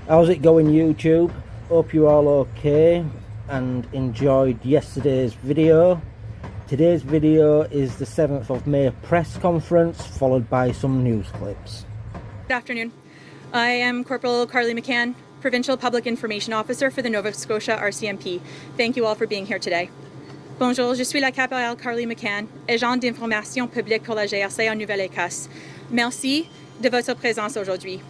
How's it going, YouTube? Hope you're all okay and enjoyed yesterday's video. Today's video is the 7th of May press conference, followed by some news clips. Good afternoon. I am Corporal Carly McCann, Provincial Public Information Officer for the Nova Scotia Rcmp. Thank you all for being here today. Bonjour, je suis la caporale Carly McCann, agent d'information publique pour la GRC en Nouvelle-Écosse. Merci de votre présence aujourd'hui.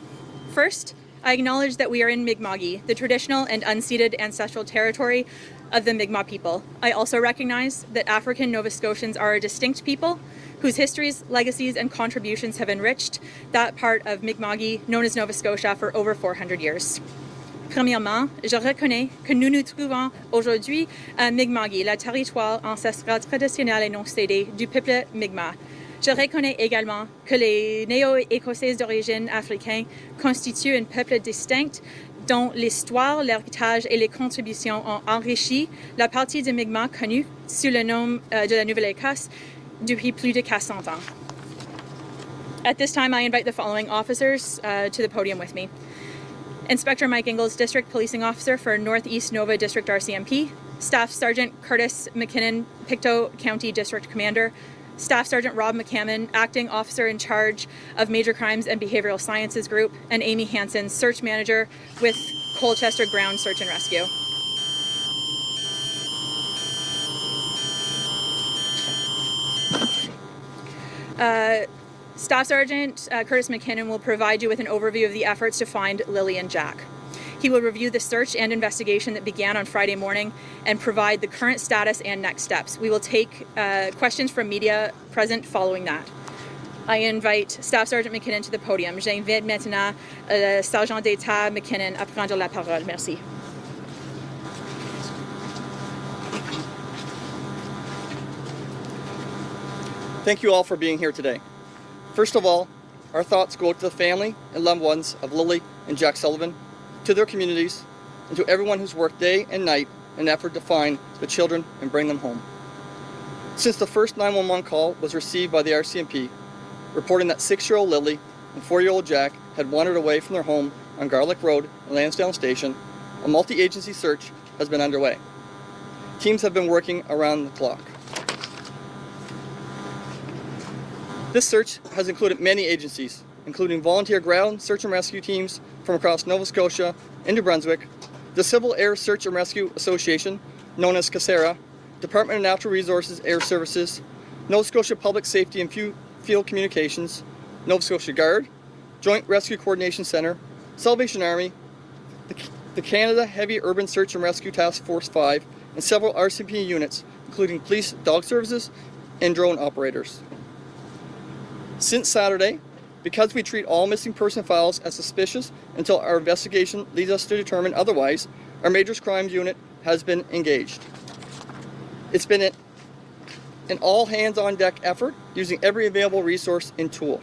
First, I acknowledge that we are in Mi'kma'ki, the traditional and unceded ancestral territory of the Mi'kmaq people. I also recognize that African Nova Scotians are a distinct people whose histories, legacies, and contributions have enriched that part of Mi'kma'ki known as Nova Scotia for over 400 years. Premièrement, je reconnais que nous nous trouvons aujourd'hui à Mi'kma'ki, le territoire ancestral traditionnel et non cédé du peuple Mi'kmaq. Je reconnais également que les Néo-Écossais d'origine africaine constituent un peuple distinct dont l'histoire, l'héritage et les contributions ont enrichi la partie de Mi'kmaq connue sous le nom de la Nouvelle-Écosse depuis plus de 400 ans. At this time, I invite the following officers to the podium with me. Inspector Mike Ingalls, District Policing Officer for Northeast Nova District Rcmp, Staff Sergeant Curtis McKinnon, Pictou County District Commander, Staff Sergeant Rob McCammon, Acting Officer in Charge of Major Crimes and Behavioral Sciences Group, and Amy Hansen, Search Manager with Colchester Ground Search and Rescue. Staff Sergeant Curtis McKinnon will provide you with an overview of the efforts to find Lilly and Jack. He will review the search and investigation that began on Friday morning and provide the current status and next steps. We will take questions from media present following that. I invite Staff Sergeant McKinnon to the podium. J'invite maintenant le Sergent d'État McKinnon à prendre la parole. Merci. Thank you all for being here today. First of all, our thoughts go out to the family and loved ones of Lilly and Jack Sullivan, to their communities, and to everyone who's worked day and night in an effort to find the children and bring them home. Since the first 911 call was received by the RCMP, reporting that 6-year-old Lilly and 4-year-old Jack had wandered away from their home on Garlick Road in Lansdowne Station, a multi-agency search has been underway. Teams have been working around the clock. This search has included many agencies, including volunteer ground search and rescue teams from across Nova Scotia and New Brunswick, the Civil Air Search and Rescue Association, known as CASERA, Department of Natural Resources Air Services, Nova Scotia Public Safety and Field Communications, Nova Scotia Guard, Joint Rescue Coordination Centre, Salvation Army, the Canada Heavy Urban Search and Rescue Task Force 5, and several RCMP units, including police dog services and drone operators. Since Saturday, because we treat all missing person files as suspicious until our investigation leads us to determine otherwise, our Major Crimes Unit has been engaged. It's been an all-hands-on-deck effort using every available resource and tool.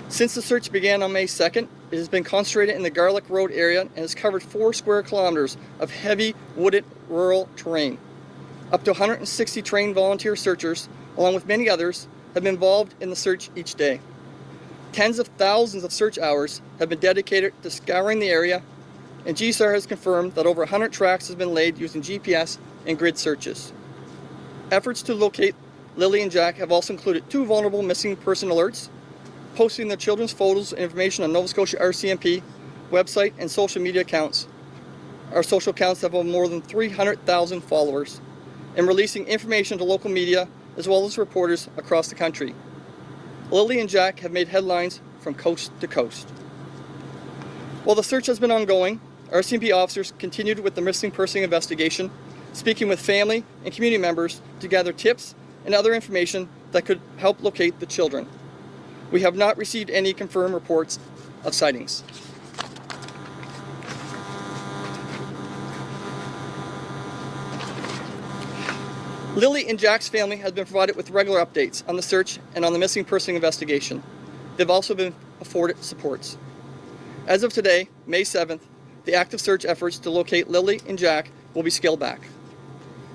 Since the search began on May 2nd, it has been concentrated in the Garlick Road area and has covered 4 square kilometers of heavy, wooded, rural terrain. Up to 160 trained volunteer searchers, along with many others, have been involved in the search each day. Tens of thousands of search hours have been dedicated to scouring the area, and GSAR has confirmed that over 100 tracks have been laid using GPS and grid searches. Efforts to locate Lilly and Jack have also included 2 vulnerable missing person alerts, posting their children's photos and information on Nova Scotia RCMP website and social media accounts. Our social accounts have more than 300,000 followers, and releasing information to local media as well as reporters across the country. Lilly and Jack have made headlines from coast to coast. While the search has been ongoing, RCMP officers continued with the missing person investigation, speaking with family and community members to gather tips and other information that could help locate the children. We have not received any confirmed reports of sightings. Lilly and Jack's family has been provided with regular updates on the search and on the missing person investigation. They've also been afforded supports. As of today, May 7th, the active search efforts to locate Lilly and Jack will be scaled back.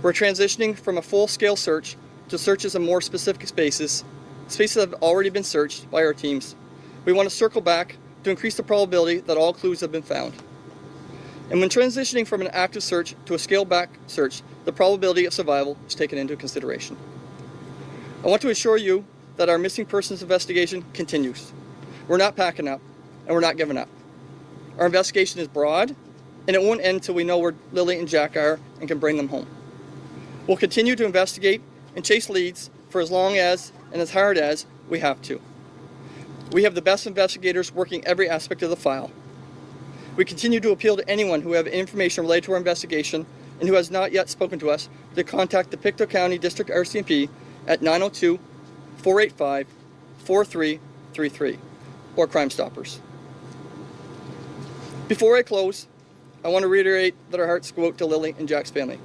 We're transitioning from a full-scale search to searches in more specific spaces that have already been searched by our teams. We want to circle back to increase the probability that all clues have been found. And when transitioning from an active search to a scaled-back search, the probability of survival is taken into consideration. I want to assure you that our missing persons investigation continues. We're not packing up, and we're not giving up. Our investigation is broad, and it won't end until we know where Lily and Jack are and can bring them home. We'll continue to investigate and chase leads for as long as and as hard as we have to. We have the best investigators working every aspect of the file. We continue to appeal to anyone who have information related to our investigation and who has not yet spoken to us to contact the Pictou County District RCMP at 902-485-4333 or Crime Stoppers. Before I close, I want to reiterate that our hearts go out to Lily and Jack's family,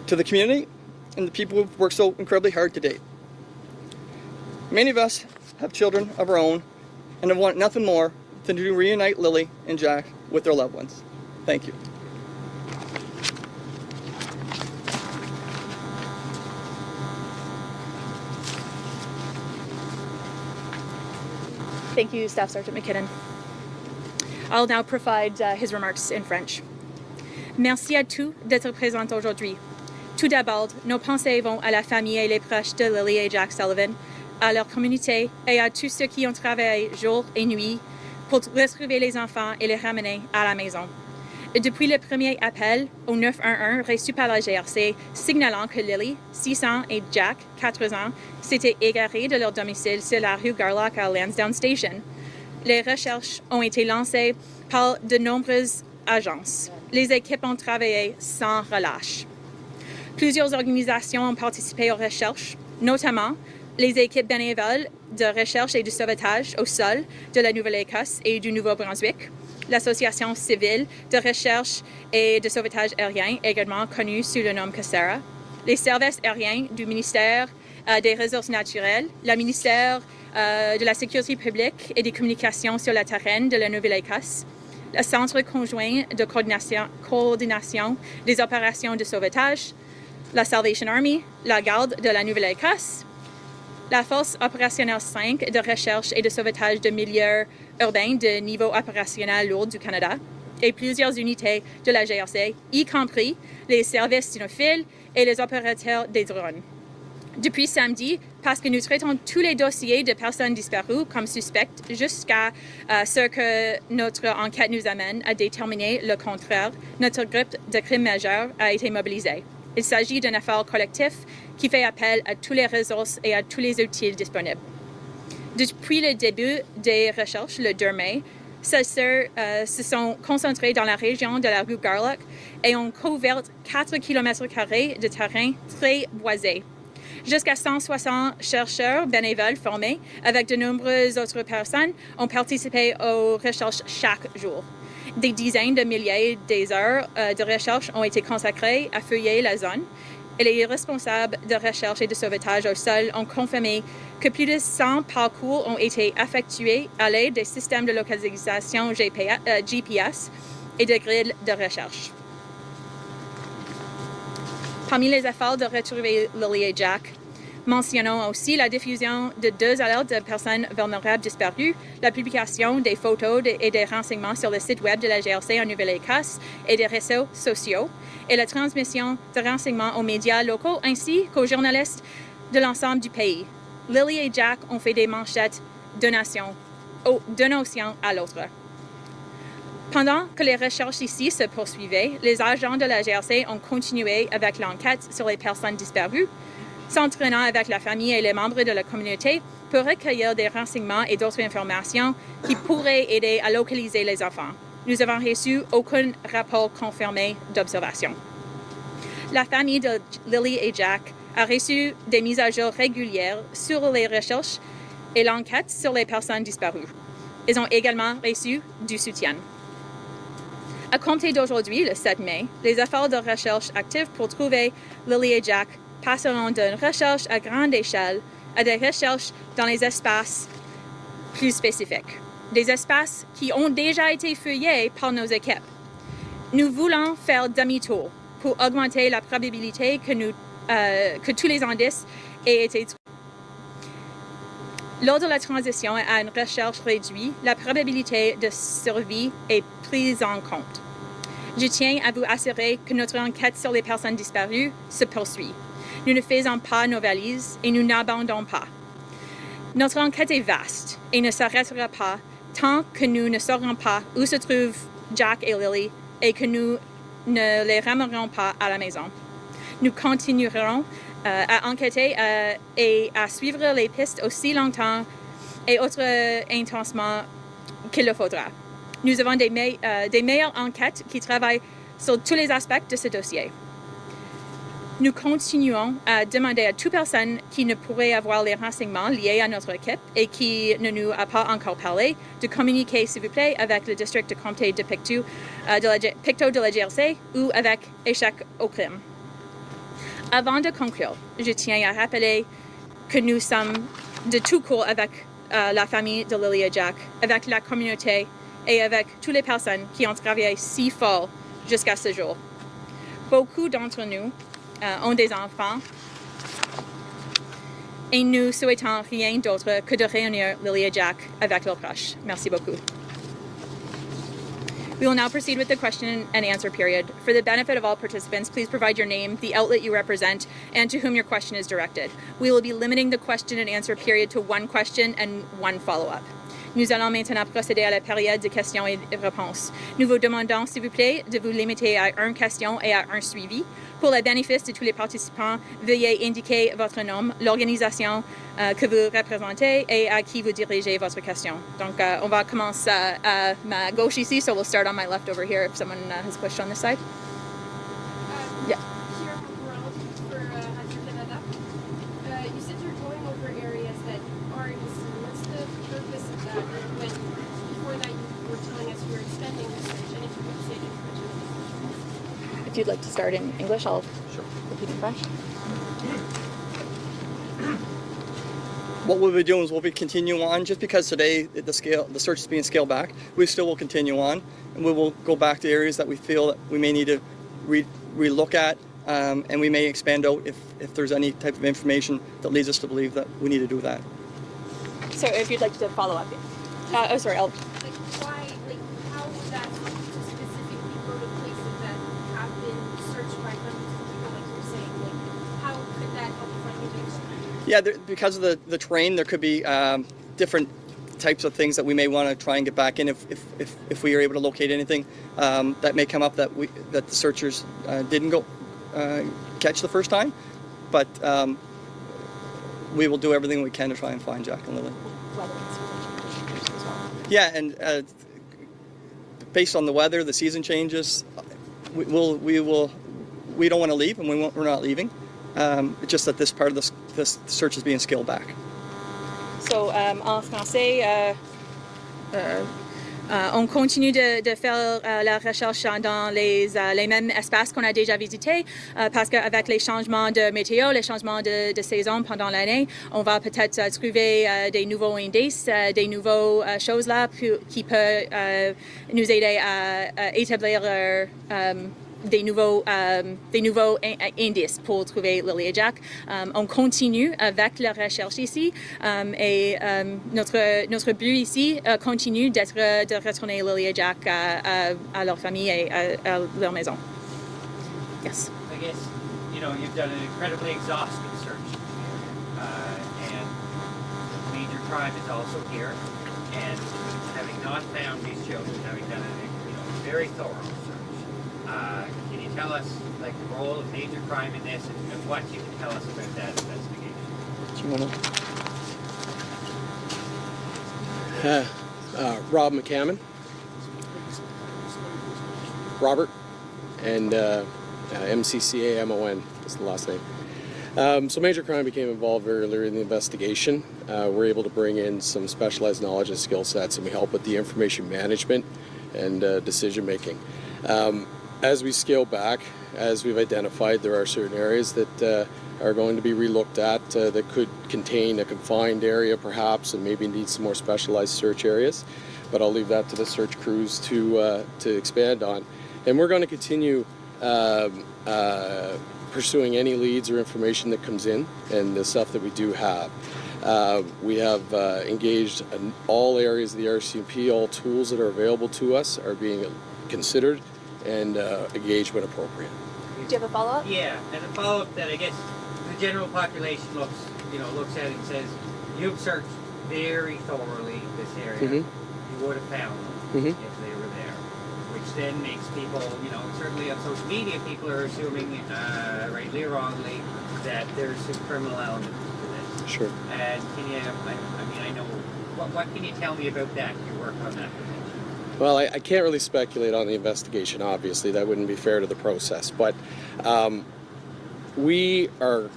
to the community and the people who've worked so incredibly hard to date. Many of us have children of our own and have wanted nothing more than to reunite Lily and Jack with their loved ones. Thank you. Thank you, Staff Sergeant McKinnon. I'll now provide his remarks in French. Merci à tous d'être présents aujourd'hui. Tout d'abord, nos pensées vont à la famille et les proches de Lily et Jack Sullivan, à leur communauté et à tous ceux qui ont travaillé jour et nuit pour retrouver les enfants et les ramener à la maison. Depuis le premier appel au 911 reçu par la GRC signalant que Lily, 6 ans, et Jack, 4 ans, s'étaient égarés de leur domicile sur la rue Garlock à Lansdowne Station, les recherches ont été lancées par de nombreuses agences. Les équipes ont travaillé sans relâche. Plusieurs organisations ont participé aux recherches, notamment les équipes bénévoles de recherche et de sauvetage au sol de la Nouvelle-Écosse et du Nouveau-Brunswick, l'Association civile de recherche et de sauvetage aérien, également connue sous le nom CASERA, les services aériens du ministère des Ressources naturelles, le ministère de la Sécurité publique et des communications sur le terrain de la Nouvelle-Écosse, le Centre conjoint de coordination des opérations de sauvetage, la Salvation Army, la Garde de la Nouvelle-Écosse, la Force opérationnelle 5 de recherche et de sauvetage de milieux urbains de niveau opérationnel lourd du Canada et plusieurs unités de la GRC, y compris les services cynophiles et les opérateurs des drones. Depuis samedi, parce que nous traitons tous les dossiers de personnes disparues comme suspectes jusqu'à ce que notre enquête nous amène à déterminer le contraire, notre groupe de crimes majeurs a été mobilisé. Il s'agit d'un effort collectif qui fait appel à toutes les ressources et à tous les outils disponibles. Depuis le début des recherches, le 2 mai, celles-ci se sont concentrées dans la région de la rue Garlock et ont couvert 4 km² de terrain très boisé. Jusqu'à 160 chercheurs bénévoles formés avec de nombreuses autres personnes ont participé aux recherches chaque jour. Des dizaines de milliers d'heures de recherche ont été consacrées à fouiller la zone et les responsables de recherche et de sauvetage au sol ont confirmé que plus de 100 parcours ont été effectués à l'aide des systèmes de localisation GPS et de grilles de recherche. Parmi les efforts de retrouver Lily et Jack, mentionnons aussi la diffusion de 2 alertes de personnes vulnérables disparues, la publication des photos et des renseignements sur le site web de la GRC en Nouvelle-Écosse et des réseaux sociaux, et la transmission de renseignements aux médias locaux ainsi qu'aux journalistes de l'ensemble du pays. Lily et Jack ont fait des manchettes d'une nation à l'autre. Pendant que les recherches ici se poursuivaient, les agents de la GRC ont continué avec l'enquête sur les personnes disparues, s'entraînant avec la famille et les membres de la communauté pour recueillir des renseignements et d'autres informations qui pourraient aider à localiser les enfants. Nous avons reçu aucun rapport confirmé d'observation. La famille de Lily et Jack a reçu des mises à jour régulières sur les recherches et l'enquête sur les personnes disparues. Ils ont également reçu du soutien. À compter d'aujourd'hui, le 7 mai, les efforts de recherche actifs pour trouver Lily et Jack passeront d'une recherche à grande échelle à des recherches dans les espaces plus spécifiques, des espaces qui ont déjà été fouillés par nos équipes. Nous voulons faire demi-tour pour augmenter la probabilité que tous les indices aient été trouvés. Lors de la transition à une recherche réduite, la probabilité de survie est prise en compte. Je tiens à vous assurer que notre enquête sur les personnes disparues se poursuit. Nous ne faisons pas nos valises et nous n'abandonnons pas. Notre enquête est vaste et ne s'arrêtera pas tant que nous ne saurons pas où se trouvent Jack et Lilly et que nous ne les ramènerons pas à la maison. Nous continuerons à enquêter et à suivre les pistes aussi longtemps et autres intensément qu'il le faudra. Nous avons des meilleures enquêtes qui travaillent sur tous les aspects de ce dossier. Nous continuons à demander à toute personne qui ne pourrait avoir les renseignements liés à notre équipe et qui ne nous a pas encore parlé de communiquer, s'il vous plaît, avec le district de comté de Pictou de la GRC ou avec échec au crime. Avant de conclure, je tiens à rappeler que nous sommes de tout cœur avec la famille de Lilly et Jack, avec la communauté et avec toutes les personnes qui ont travaillé si fort jusqu'à ce jour. Beaucoup d'entre nous ont des enfants et nous souhaitons rien d'autre que de réunir Lilly et Jack avec leurs proches. Merci beaucoup. We will now proceed with the question and answer period. For the benefit of all participants, please provide your name, the outlet you represent, and to whom your question is directed. We will be limiting the question and answer period to one question and one follow-up. Nous allons maintenant procéder à la période de questions et de réponses. Nous vous demandons, s'il vous plaît, de vous limiter à une question et à un suivi. Pour le bénéfice de tous les participants, veuillez indiquer votre nom, l'organisation que vous représentez et à qui vous dirigez votre question. Donc, on va commencer à ma gauche ici, so we'll start on my left over here if someone has a question on this side. Yeah. Here for Canada. You said you're going over areas that are in the city. What's the purpose of that? When before that you were telling us you were extending research, and if you could say it in French. If you'd like to start in English, I'll repeat in French. What we'll be doing is we'll be continuing on. Just because today the search is being scaled back, we still will continue on, and we will go back to areas that we feel that we may need to re-look at, and we may expand out if there's any type of information that leads us to believe that we need to do that. So if you'd like to follow up. I'll Like why? Like how would that help to specifically go to places that have been searched by hundreds of people, like you're saying? Like how could that help find conviction? Yeah, because of the terrain, there could be different types of things that we may want to try and get back in if we are able to locate anything that may come up that the searchers didn't go catch the first time. But we will do everything we can to try and find Jack and Lilly. Yeah, and based on the weather, the season changes, we don't want to leave, and we're not leaving. It's just that this part of this search is being scaled back. So, en français, on continue de faire la recherche dans les mêmes espaces qu'on a déjà visités parce qu'avec les changements de météo, les changements de saison pendant l'année, on va peut-être trouver des nouveaux indices, des nouvelles choses là qui peuvent nous aider à établir des nouveaux indices pour trouver Lilly et Jack. On continue avec la recherche ici et notre but ici continue de retourner Lilly et Jack à leur famille et à leur maison. Yes. I guess, you've done an incredibly exhaustive search and major crime is also here, and having not found these children, having done a very thorough search. Can you tell us the role of major crime in this and what you can tell us about that investigation? Do you want to? Rob McCammon. Robert. And MCCAMON is the last name. So major crime became involved very early in the investigation. We're able to bring in some specialized knowledge and skill sets, and we help with the information management and decision making. As we scale back, as we've identified, there are certain areas that are going to be relooked at that could contain a confined area perhaps, and maybe need some more specialized search areas. But I'll leave that to the search crews to expand on. And we're going to continue pursuing any leads or information that comes in, and the stuff that we do have. We have engaged in all areas of the RCMP. All tools that are available to us are being considered and engage when appropriate. Do you have a follow-up? Yeah, and a follow-up that I guess the general population looks at it and says, you've searched very thoroughly this area. Mhm. You would have found them Mhm. if they were there. Which then makes people, certainly on social media, people are assuming, rightly or wrongly, that there's a criminal element to this. Sure. And can you, I know, what can you tell me about that, your work on that? Well, I can't really speculate on the investigation, obviously. That wouldn't be fair to the process. But we are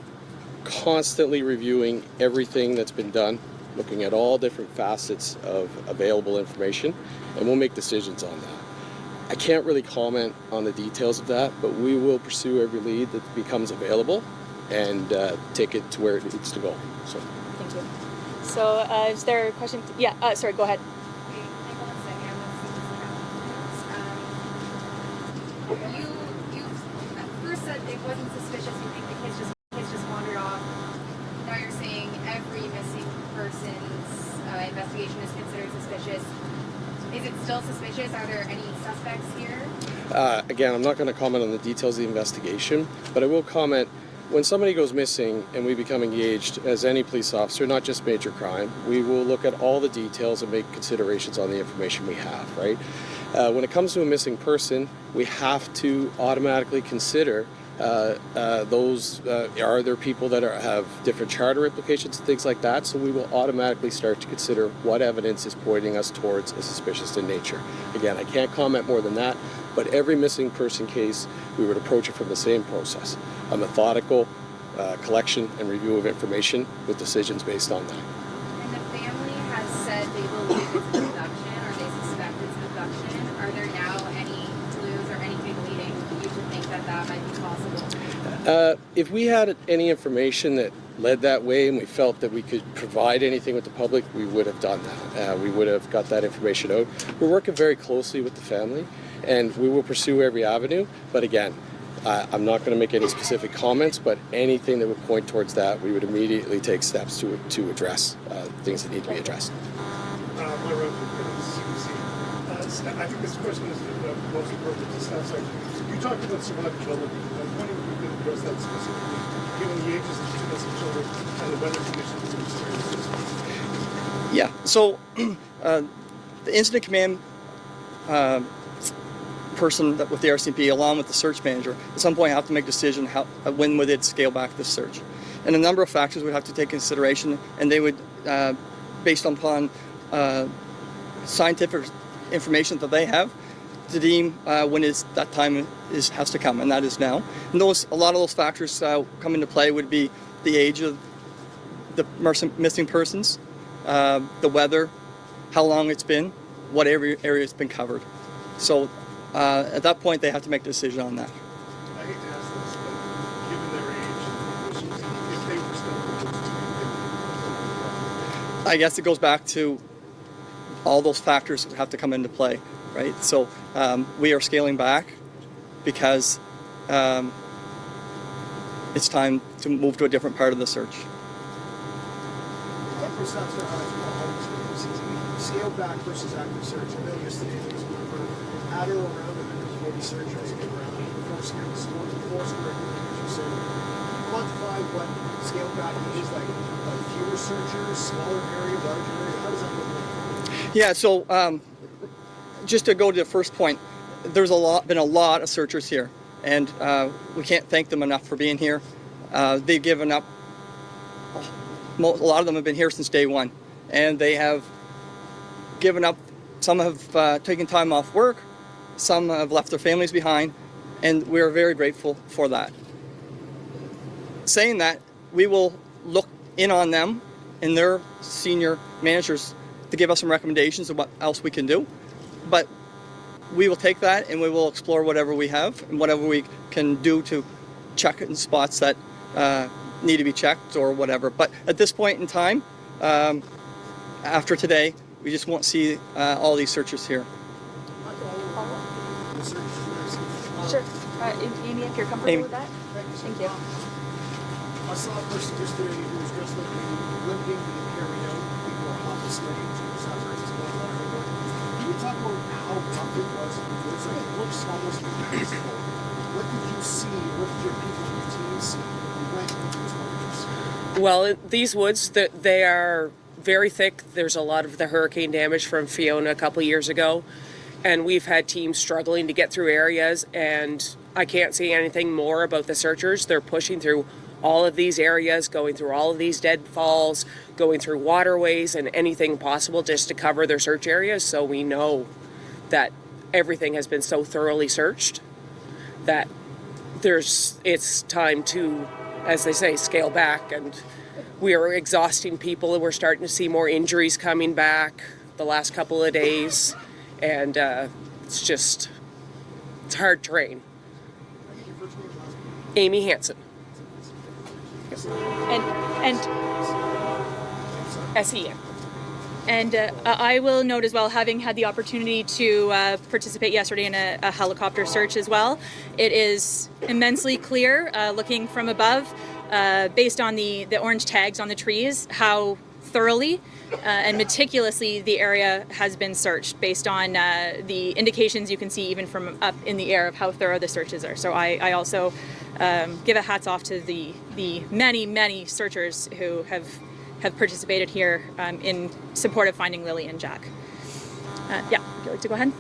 constantly reviewing everything that's been done, looking at all different facets of available information, and we'll make decisions on that. I can't really comment on the details of that, but we will pursue every lead that becomes available and take it to where it needs to go. So. Thank you. So is there a question? Yeah, sorry, go ahead. You at first said it wasn't suspicious. You think the kids just wandered off. Now you're saying every missing person's investigation is considered suspicious. Is it still suspicious? Are there any suspects here? Again, I'm not going to comment on the details of the investigation, but I will comment when somebody goes missing and we become engaged as any police officer, not just major crime, we will look at all the details and make considerations on the information we have, right? When it comes to a missing person, we have to automatically consider are there people that have different charter implications and things like that, so we will automatically start to consider what evidence is pointing us towards a suspicious in nature. Again, I can't comment more than that, but every missing person case, we would approach it from the same process, a methodical collection and review of information with decisions based on that. And the family has said they believe it's an abduction or they suspect it's an abduction. Are there now any clues or anything leading you to think that that might be possible? If we had any information that led that way and we felt that we could provide anything with the public, we would have done that. We would have got that information out. We're working very closely with the family and we will pursue every avenue, but again, I'm not going to make any specific comments, but anything that would point towards that, we would immediately take steps to address things that need to be addressed. I think this question is the most appropriate to start. So you talked about survivability. I was wondering if you could address that specifically, given the ages of the two missing children and the weather conditions we experienced this week. Yeah, so the incident command person with the Rcmp, along with the search manager, at some point have to make a decision when would it scale back the search. And a number of factors would have to take into consideration, and they would, based upon scientific information that they have, to deem when that time has to come, and that is now. And a lot of those factors come into play would be the age of the missing persons, the weather, how long it's been, what area it's been covered. So at that point, they have to make a decision on that. I hate to ask this, but given their age and issues, if they were still I guess it goes back to all those factors that have to come into play, right? So we are scaling back because it's time to move to a different part of the search. What percentage of scale back versus active search? I know yesterday there was a number at or around 140 searchers around 4 square kilometers. So quantify what scale back is, like fewer searchers, smaller area, larger area. How does that look like? Yeah, so just to go to the first point, there's been a lot of searchers here, and we can't thank them enough for being here. They've given up. A lot of them have been here since day one, and they have given up. Some have taken time off work, some have left their families behind, and we are very grateful for that. Saying that, we will look in on them and their senior managers to give us some recommendations of what else we can do. But we will take that and we will explore whatever we have and whatever we can do to check it in spots that need to be checked or whatever. But at this point in time, after today, we just won't see all these searchers here. Sure. Amy, if you're comfortable with that. Thank you. I saw a person yesterday who was just limiting the carry out. People are off the stage. Can you talk about how tough it was. It looks almost impossible. What did you see? What did your people on your team see? You went into these woods. Well, these woods, they are very thick. There's a lot of the hurricane damage from Fiona a couple years ago, and we've had teams struggling to get through areas, and I can't say anything more about the searchers. They're pushing through all of these areas, going through all of these deadfalls, going through waterways and anything possible just to cover their search areas. So we know that everything has been so thoroughly searched that it's time to, as they say, scale back. And we are exhausting people, and we're starting to see more injuries coming back the last couple of days. And it's hard terrain. Amy Hansen. And SEN. And I will note as well, having had the opportunity to participate yesterday in a helicopter search as well, it is immensely clear looking from above, based on the orange tags on the trees, how thoroughly and meticulously the area has been searched, based on the indications you can see even from up in the air of how thorough the searches are. So I also give a hats off to the many searchers who have participated here in support of finding Lily and Jack. Yeah, would you like to go ahead?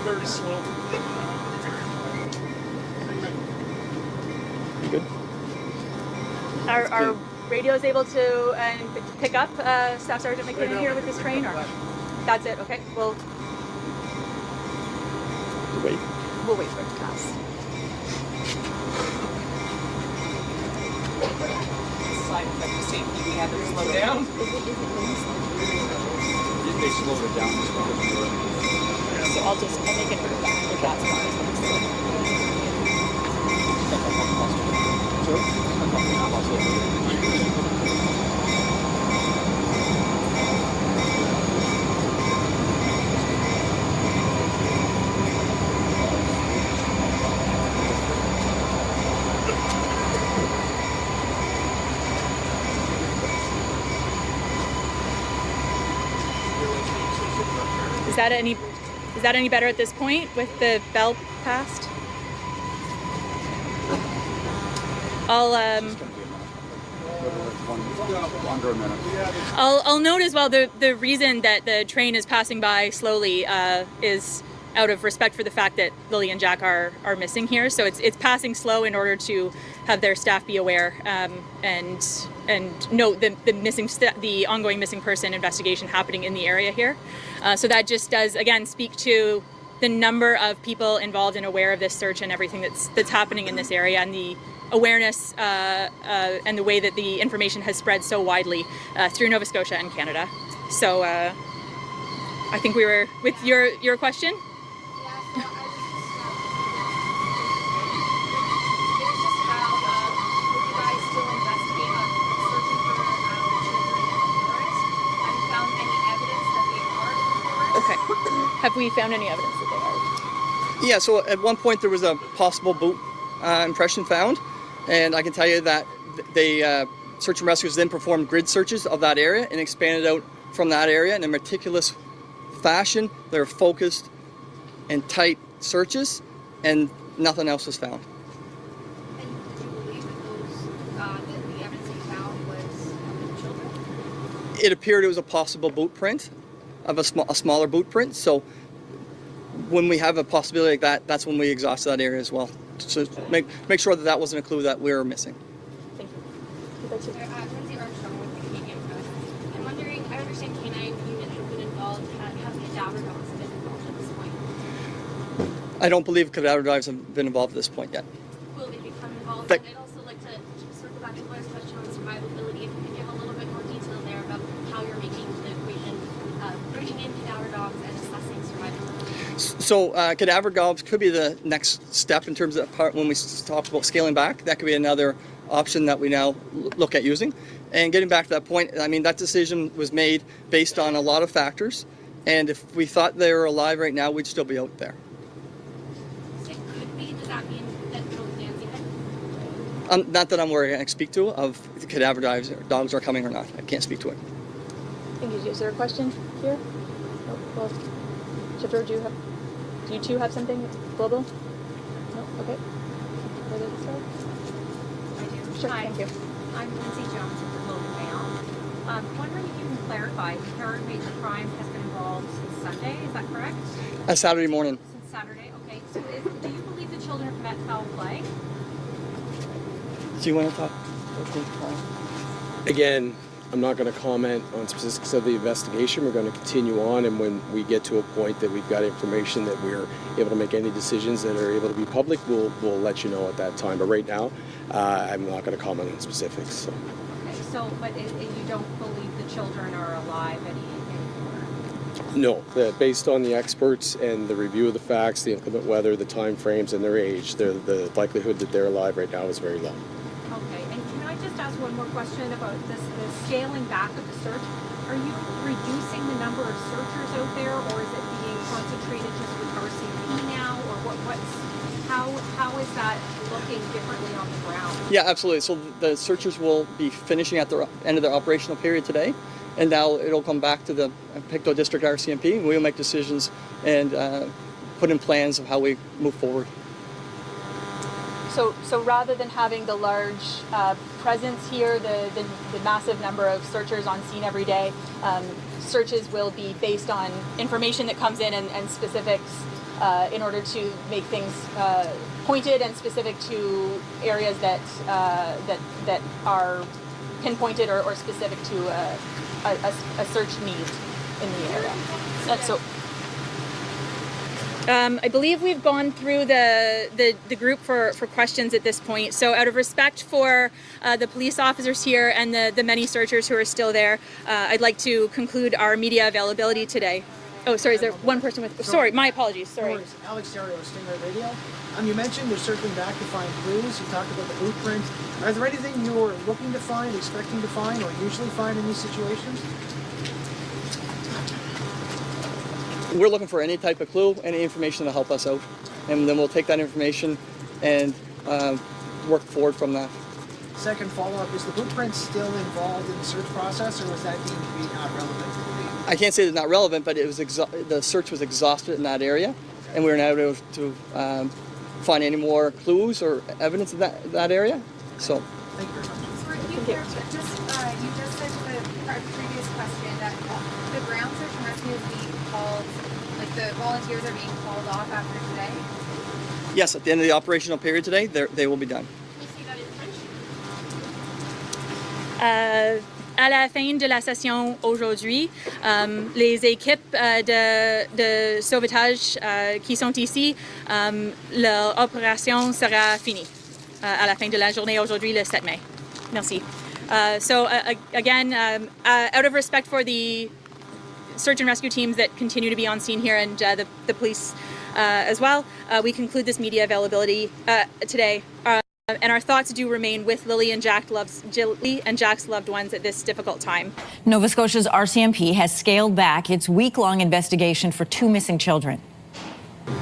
Very slow. Are radios able to pick up Staff Sergeant McKinnon here with this train, or that's it? Okay, we'll wait for it to pass. Side effect of safety, we had to slow down. They slowed it down as well. So I'll make it back if that's fine. Is that any better at this point with the bell passed? I'll note as well the reason that the train is passing by slowly is out of respect for the fact that Lily and Jack are missing here. So it's passing slow in order to have their staff be aware and note the ongoing missing person investigation happening in the area here. So that just does again speak to the number of people involved and aware of this search and everything that's happening in this area, and the awareness and the way that the information has spread so widely through Nova Scotia and Canada. So I think we were with your question. Have we found any evidence that they are? Yeah, so at one point there was a possible boot impression found, and I can tell you that they search and rescuers then performed grid searches of that area and expanded out from that area in a meticulous fashion. They're focused and tight searches, and nothing else was found. And did you believe that the evidence that you found was children? It appeared it was a possible boot print of a smaller boot print. So when we have a possibility like that, that's when we exhaust that area as well. So make sure that wasn't a clue that we were missing. Thank you. Lindsay Armstrong with the Canadian Press. I'm wondering, I understand K9 unit have been involved. Have the cadaver dogs been involved at this point? I don't believe cadaver dives have been involved at this point yet. Will they become involved? But, and I'd also like to circle back to Blair's question on survivability. If you could give a little bit more detail there about how you're making the equation, bringing in cadaver dogs and assessing survivability. so cadaver dogs could be the next step in terms of part when we talked about scaling back. That could be another option that we now look at using. And getting back to that point, I mean, that decision was made based on a lot of factors, And if we thought they were alive right now, we'd still be out there. It could be. Does that mean that no plans ahead? Not that I'm aware I can speak to of the cadaver dogs are coming or not. I can't speak to it. Thank you. Is there a question here? Oh, well, Shifter, do you two have something global? No? Okay. Ready to start? I do. Sure, Hi. thank you. I'm Lindsay Jones with the Globe and Mail. Wondering if you can clarify, the third major crime has been involved since Sunday, is that correct? Saturday morning. Since Saturday, okay. So do you believe the children have met foul play? Do you want to talk? Again, I'm not going to comment on specifics of the investigation. We're going to continue on, and when we get to a point that we've got information that we're able to make any decisions that are able to be public, we'll let you know at that time. But right now, I'm not going to comment on specifics. So. Okay, so, but you don't believe the children are alive anymore? No, based on the experts and the review of the facts, the inclement weather, the time frames, and their age, the likelihood that they're alive right now is very low. Okay, and can I just ask one more question about the scaling back of the search? Are you reducing the number of searchers out there, or is it being concentrated just with Rcmp now, or how is that looking differently on the ground? Yeah, absolutely. So the searchers will be finishing at the end of their operational period today, and now it'll come back to the Pictou District Rcmp. We'll make decisions and put in plans of how we move forward. So rather than having the large presence here, the massive number of searchers on scene every day, searches will be based on information that comes in and specifics in order to make things pointed and specific to areas that are pinpointed or specific to a search need in the area. I believe we've gone through the group for questions at this point. So out of respect for the police officers here and the many searchers who are still there, I'd like to conclude our media availability today. Oh, sorry, is there one person with... Sorry, my apologies, sorry. No worries. Alex Terrio, Stingray Radio. You mentioned you're circling back to find clues. You talked about the blueprint. Are there anything you're looking to find, expecting to find, or usually find in these situations? We're looking for any type of clue, any information to help us out, and then we'll take that information and work forward from that. Second follow-up, is the blueprint still involved in the search process, or was that deemed to be not relevant to the lead? I can't say it's not relevant, but it was the search was exhausted in that area, and we were not able to find any more clues or evidence of that area. So. So Thank you very much. are you clear, you just said to the previous question that the ground search and rescue is being called, like the volunteers are being called off after today? Yes, at the end of the operational period today, they will be done. Can you see that in French? À la fin de la session aujourd'hui, les équipes de sauvetage qui sont ici, leur opération sera finie à la fin de la journée aujourd'hui, le 7 mai. Merci. Again, out of respect for the search and rescue teams that continue to be on scene here and the police as well, we conclude this media availability today. And our thoughts do remain with Lilly and Jack's loved ones at this difficult time. Nova Scotia's Rcmp has scaled back its week-long investigation for 2 missing children.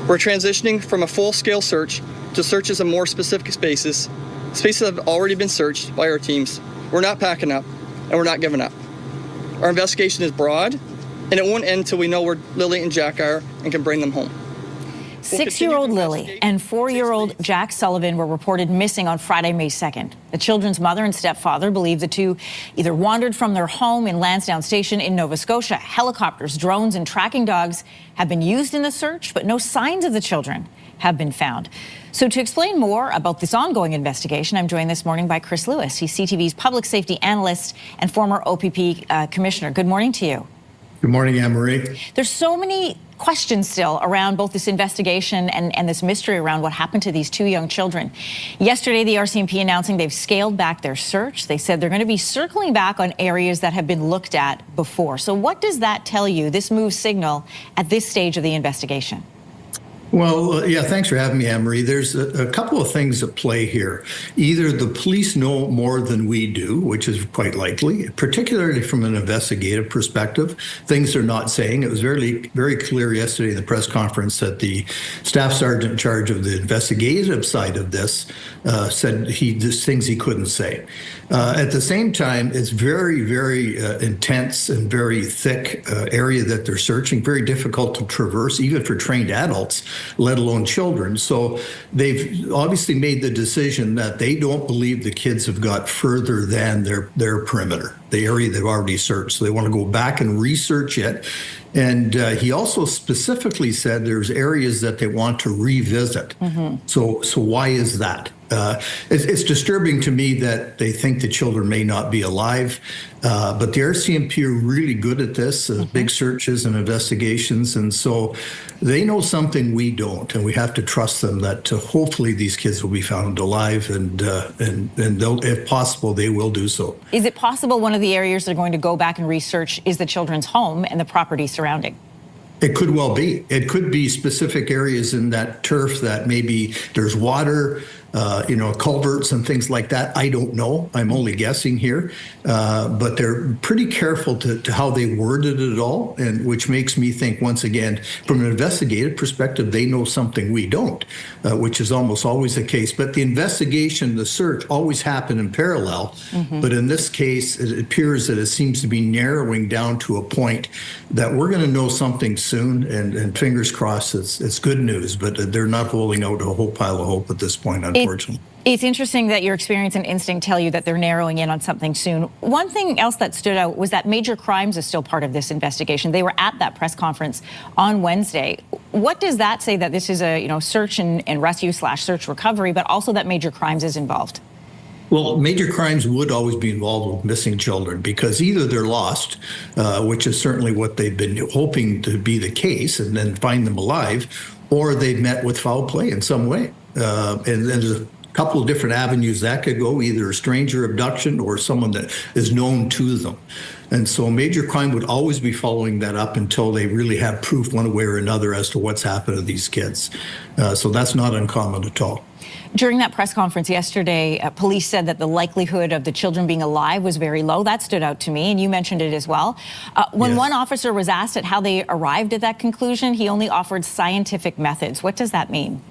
We're transitioning from a full-scale search to searches of more specific spaces that have already been searched by our teams. We're not packing up, and we're not giving up. Our investigation is broad, and it won't end until we know where Lilly and Jack are and can bring them home. 6-year-old Lilly and 4-year-old Jack Sullivan were reported missing on Friday, May 2nd. The children's mother and stepfather believe the two either wandered from their home in Lansdowne Station in Nova Scotia. Helicopters, drones, and tracking dogs have been used in the search, but no signs of the children have been found. So to explain more about this ongoing investigation, I'm joined this morning by Chris Lewis. He's CTV's public safety analyst and former OPP commissioner. Good morning to you. Good morning, Anne-Marie. There's so many questions still around both this investigation and this mystery around what happened to these 2 young children. Yesterday, the Rcmp announcing they've scaled back their search. They said they're going to be circling back on areas that have been looked at before. So what does that tell you, this move signal, at this stage of the investigation? Well, yeah, thanks for having me, Anne-Marie. There's a couple of things at play here. Either the police know more than we do, which is quite likely, particularly from an investigative perspective, things they're not saying. It was very, very clear yesterday in the press conference that the staff sergeant in charge of the investigative side of this said there's things he couldn't say. At the same time, it's very, very intense and very thick area that they're searching, very difficult to traverse, even for trained adults, let alone children. So they've obviously made the decision that they don't believe the kids have got further than their perimeter, the area they've already searched. So they want to go back and research it. And he also specifically said there's areas that they want to revisit. So why is that? It's disturbing to me that they think the children may not be alive, but the Rcmp are really good at this, big searches and investigations, and so they know something we don't, and we have to trust them that hopefully these kids will be found alive, and they'll, if possible, they will do so. Is it possible one of the areas they're going to go back and research is the children's home and the property surrounding? It could well be. It could be specific areas in that turf that maybe there's water, culverts and things like that. I don't know. I'm only guessing here. But they're pretty careful to how they worded it all, and which makes me think, once again, from an investigative perspective, they know something we don't, which is almost always the case. But the investigation, the search always happen in parallel. But in this case, it appears that it seems to be narrowing down to a point that we're going to know something soon, and fingers crossed it's good news, but they're not holding out a whole pile of hope at this point, unfortunately. It's interesting that your experience and instinct tell you that they're narrowing in on something soon. One thing else that stood out was that major crimes is still part of this investigation. They were at that press conference on Wednesday. What does that say, that this is a search and rescue / search recovery, but also that major crimes is involved? Well, major crimes would always be involved with missing children, because either they're lost, which is certainly what they've been hoping to be the case, and then find them alive, or they've met with foul play in some way. And there's a couple of different avenues that could go, either a stranger abduction or someone that is known to them. And so major crime would always be following that up until they really have proof one way or another as to what's happened to these kids. So that's not uncommon at all. During that press conference yesterday, police said that the likelihood of the children being alive was very low. That stood out to me, and you mentioned it as well. When one officer was asked at how they arrived at that conclusion, he only offered scientific methods. What does that mean?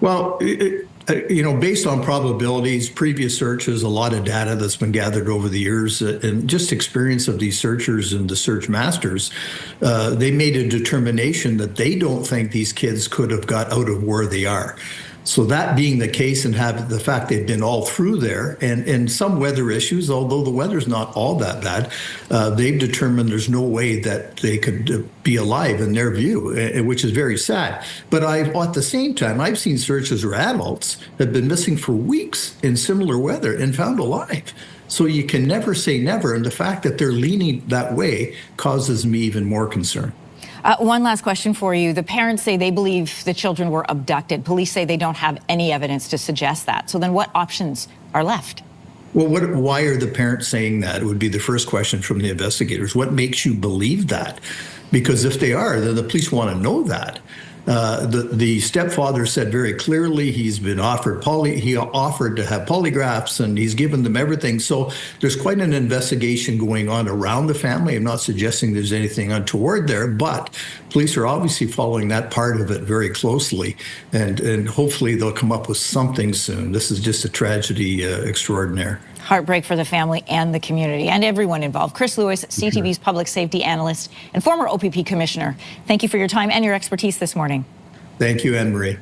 Well, based on probabilities, previous searches, a lot of data that's been gathered over the years, and just experience of these searchers and the search masters, they made a determination that they don't think these kids could have got out of where they are. So that being the case, and have the fact they've been all through there, and some weather issues, although the weather's not all that bad, they've determined there's no way that they could be alive in their view, which is very sad. But at the same time, I've seen searchers where adults have been missing for weeks in similar weather and found alive. So you can never say never, and the fact that they're leaning that way causes me even more concern. One last question for you. The parents say they believe the children were abducted. Police say they don't have any evidence to suggest that. So then what options are left? Well, why are the parents saying that? It would be the first question from the investigators. What makes you believe that? Because if they are, then the police want to know that. The stepfather said very clearly he's been offered he offered to have polygraphs, and he's given them everything. So there's quite an investigation going on around the family. I'm not suggesting there's anything untoward there, but police are obviously following that part of it very closely, and hopefully they'll come up with something soon. This is just a tragedy extraordinaire. Heartbreak for the family and the community and everyone involved. Chris Lewis, CTV's public safety analyst and former OPP commissioner. Thank you for your time and your expertise this morning. Thank you, Anne-Marie.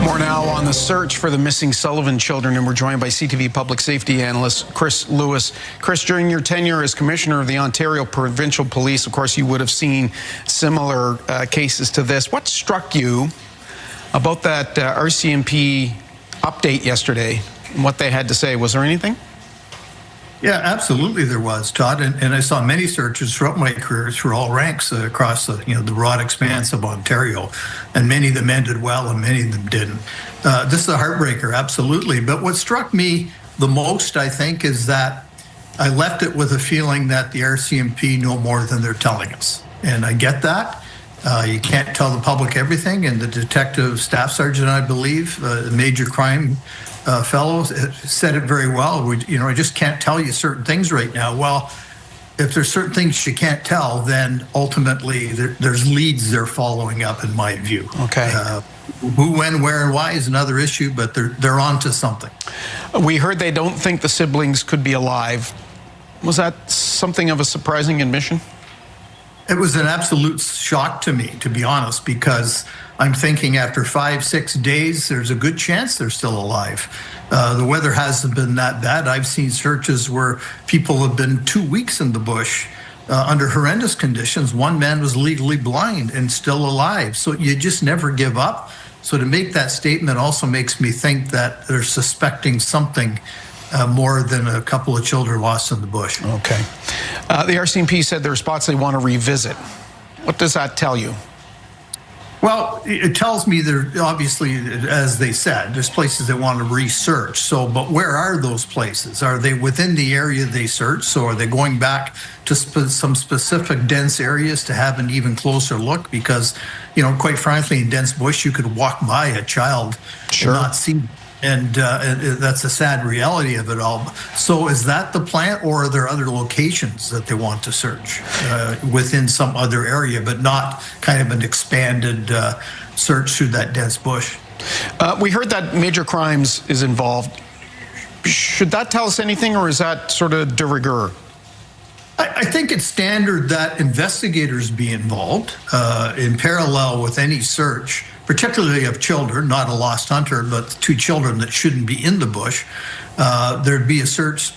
More now on the search for the missing Sullivan children, and we're joined by CTV public safety analyst Chris Lewis. Chris, during your tenure as commissioner of the Ontario Provincial Police, of course, you would have seen similar cases to this. What struck you about that Rcmp update yesterday and what they had to say? Was there anything? Yeah, absolutely there was, Todd. And I saw many searchers throughout my career through all ranks across the broad expanse of Ontario. And many of them ended well and many of them didn't. This is a heartbreaker, absolutely. But what struck me the most, I think, is that I left it with a feeling that the RCMP know more than they're telling us. And I get that. You can't tell the public everything. And the detective staff sergeant, I believe, the major crime fellow, said it very well. I just can't tell you certain things right now. Well, if there's certain things you can't tell, then ultimately there's leads they're following up, in my view. Okay. Who, when, where, and why is another issue, but they're on to something. We heard they don't think the siblings could be alive. Was that something of a surprising admission? It was an absolute shock to me, to be honest, because I'm thinking after 5-6 days, there's a good chance they're still alive. The weather hasn't been that bad. I've seen searches where people have been 2 weeks in the bush under horrendous conditions. One man was legally blind and still alive. So you just never give up. So to make that statement also makes me think that they're suspecting something more than a couple of children lost in the bush. Okay. The RCMP said there are spots they want to revisit. What does that tell you? Well, it tells me there, obviously, as they said, there's places they want to research. So, but where are those places? Are they within the area they searched? So are they going back to some specific dense areas to have an even closer look? Because, quite frankly, in dense bush, you could walk by a child and not see them. And that's a sad reality of it all. So is that the plan, or are there other locations that they want to search within some other area, but not kind of an expanded search through that dense bush? We heard that major crimes is involved. Should that tell us anything, or is that sort of de rigueur? I think it's standard that investigators be involved in parallel with any search, particularly of children, not a lost hunter, but two children that shouldn't be in the bush. There'd be a search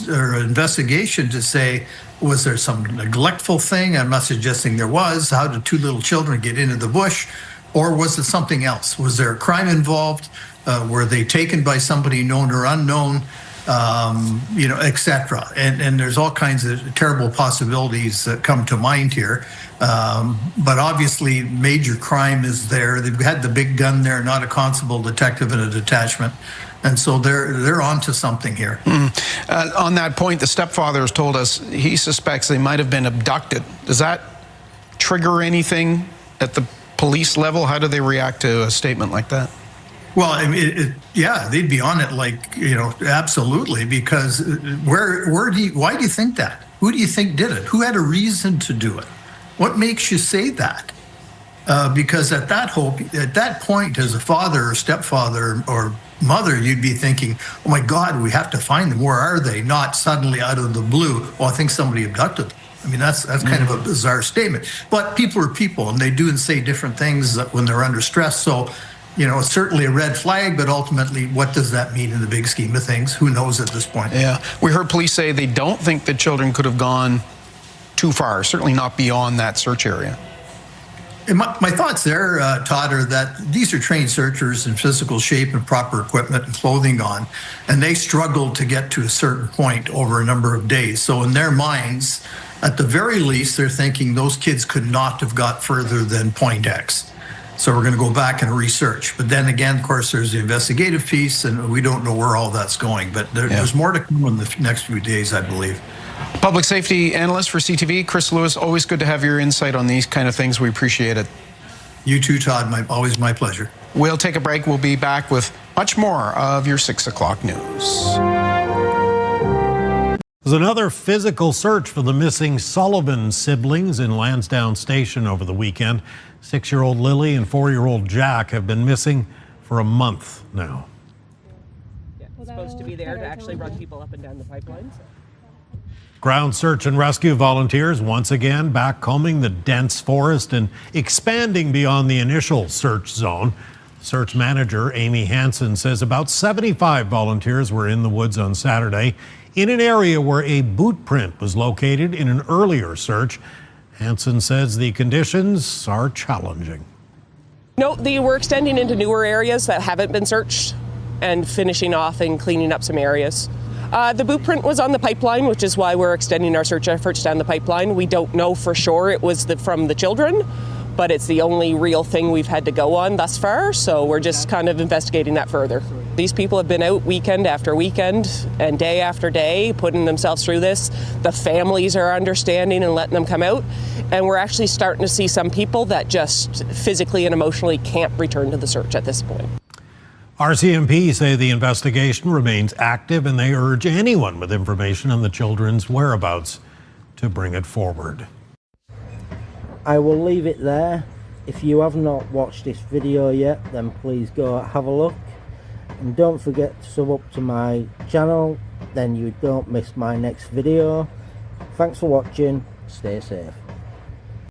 or investigation to say, was there some neglectful thing? I'm not suggesting there was. How did two little children get into the bush? Or was it something else? Was there a crime involved? Were they taken by somebody known or unknown? etc. And there's all kinds of terrible possibilities that come to mind here. But obviously, major crime is there. They've had the big gun there, not a constable, detective, and a detachment. And so they're onto something here. On that point, the stepfather has told us he suspects they might have been abducted. Does that trigger anything at the police level? How do they react to a statement like that? Well, I mean, yeah, they'd be on it like, absolutely, because why do you think that? Who do you think did it? Who had a reason to do it? What makes you say that? Because at that point, as a father or stepfather or mother, you'd be thinking, oh my God, we have to find them. Where are they? Not suddenly out of the blue, I think somebody abducted them. I mean, that's kind of a bizarre statement. But people are people, and they do and say different things when they're under stress. So, it's certainly a red flag, but ultimately, what does that mean in the big scheme of things? Who knows at this point? Yeah. We heard police say they don't think the children could have gone too far, certainly not beyond that search area. And my thoughts there, Todd, are that these are trained searchers in physical shape and proper equipment and clothing on, and they struggled to get to a certain point over a number of days. So in their minds, at the very least, they're thinking those kids could not have got further than point X. So we're going to go back and research. But then again, of course, there's the investigative piece, and we don't know where all that's going. But there's more to come in the next few days, I believe. Public safety analyst for CTV, Chris Lewis, always good to have your insight on these kind of things. We appreciate it. You too, Todd. Always my pleasure. We'll take a break. We'll be back with much more of your 6 o'clock news. There's another physical search for the missing Sullivan siblings in Lansdowne Station over the weekend. 6-year-old Lilly and 4-year-old Jack have been missing for a month now. Yeah, it's supposed to be there to actually run people up and down the pipelines. Ground search and rescue volunteers once again backcombing the dense forest and expanding beyond the initial search zone. Search manager Amy Hansen says about 75 volunteers were in the woods on Saturday in an area where a boot print was located in an earlier search. Hansen says the conditions are challenging. No, they were extending into newer areas that haven't been searched and finishing off and cleaning up some areas. The boot print was on the pipeline, which is why we're extending our search efforts down the pipeline. We don't know for sure it was from the children, but it's the only real thing we've had to go on thus far, so we're just kind of investigating that further. These people have been out weekend after weekend and day after day putting themselves through this. The families are understanding and letting them come out. And we're actually starting to see some people that just physically and emotionally can't return to the search at this point. RCMP say the investigation remains active and they urge anyone with information on the children's whereabouts to bring it forward. I will leave it there. If you have not watched this video yet, then please go have a look. And don't forget to sub up to my channel, then you don't miss my next video. Thanks for watching. Stay safe.